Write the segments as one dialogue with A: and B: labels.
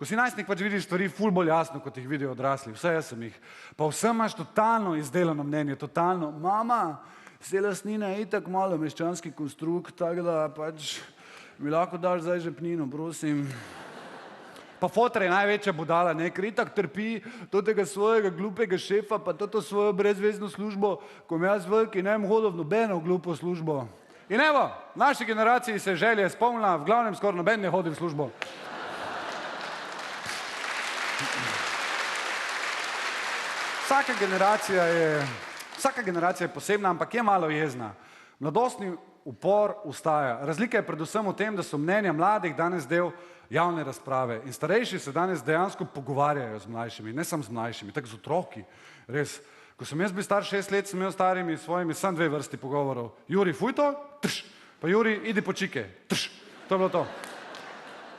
A: Ko si najstnik, pač vidiš stvari ful bolj jasno, kot jih vidijo odrasli. Vse jaz sem jih. Pa vsem imaš totalno izdelano mnenje, totalno. Mama, se lastnina je itak malo meščanski konstrukt, tako da pač mi lahko daš zdaj žepnino, prosim. Pa fotra je največja budala, ne, ker itak trpi tega svojega glupega šefa, pa to svojo brezvezno službo, ko mi jaz veliki ne bom hodil v nobeno glupo službo. In evo, v naši generaciji se želje spomnila, v glavnem skoraj noben ne hodi v službo. Vsaka generacija je posebna, ampak je malo jezna. Mladostni upor ustaja. Razlika je predvsem v tem, da so mnenja mladih danes del javne razprave in starejši se danes dejansko pogovarjajo z mlajšimi, ne samo z mlajšimi, tako z otroki. Res, ko sem jaz bil star 6 let, sem imel starimi svojimi samo 2 vrsti pogovorov. Juri, fuj to, trš, pa Juri, idi po čike, trš, to je bilo to.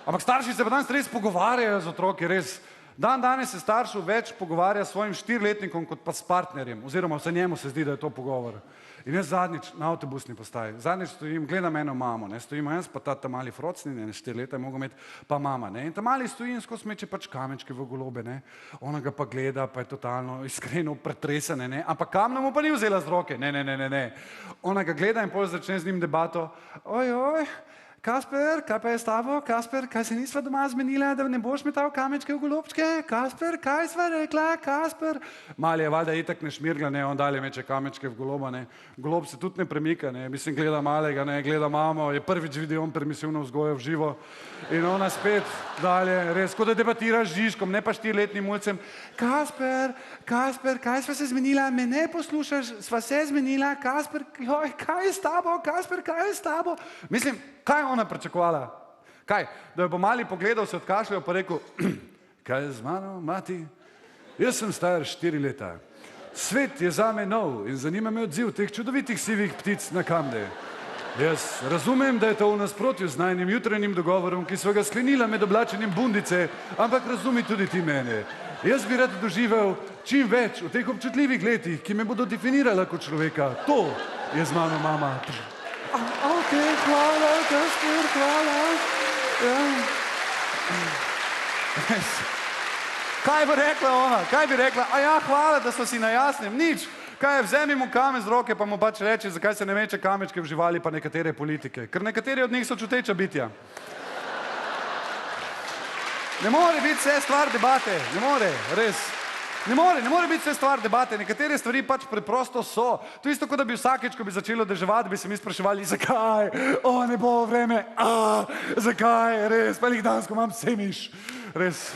A: Ampak starši se pa danes res pogovarjajo z otroki, res. Danes se staršev več pogovarja s svojim 4-letnikom kot pa s partnerjem, oziroma vse njemu se zdi, da je to pogovor. In jaz zadnjič na avtobusni postaji, zadnjič stojim, gledam eno mamo, ne, stojimo jaz, pa ta mali frocni, ne, 4 leta je mogel imeti, pa mama, ne, in ta mali stoji in skozi meče pač kamenčke v golobe, ne, ona ga pa gleda, pa je totalno iskreno pretresena, ne, ampak kamna mu pa ni vzela z roke, ne, ona ga gleda in potem začne z njim debato, oj, Kasper, kaj pa je s tabo? Kasper, kaj se nisva doma zmenila, da ne boš metal kamenčke v golobčke? Kasper, kaj sva rekla? Kasper? Mali je valjda itak ne šmirgla, ne, on dalje meče kamenčke v goloba, ne. Golob se tudi ne premika, ne, mislim, gleda malega, ne, gleda mamo, je prvič videl on permisivno vzgojo v živo. In ona spet dalje, res, kot da debatira z Žižkom, ne pa 4-letnim mulcem. Kasper, kaj sva se zmenila? Me ne poslušaš? Sva se zmenila? Kasper, kaj je s tabo? Kasper, kaj je s tabo? Mislim, kaj je ona pričakovala? Kaj? Da jo bo mali pogledal, se odkašljal pa rekel, kaj je z mano, mati? Jaz sem star 4 leta. Svet je zame nov in zanima me odziv teh čudovitih sivih ptic na kamne. Jaz razumem, da je to v nasprotju z najnim jutranjim dogovorom, ki sva ga sklenila med oblačenjem bundice, ampak razumi tudi ti mene. Jaz bi rad doživel čim več v teh občutljivih letih, ki me bodo definirala kot človeka. To je z mano mama. Ok, hvala, Kasper, hvala. Kaj bi rekla ona? Kaj bi rekla? A ja, hvala, da so si na jasnem. Nič. Kaj je, vzemi mu kamen z roke, pa mu pač reči, zakaj se ne meče kamenčke v živali pa nekatere politike. Ker nekateri od njih so čuteča bitja. Ne more biti vse stvar debate. Ne more, res. Ne more biti vse stvar debate. Nekatere stvari pač preprosto so. To isto, kot da bi vsakeč, ko bi začelo deževati, bi se mi spraševali, zakaj? O, ne bo vreme. Zakaj? Res. Pa jih dansko imam semiš. Res.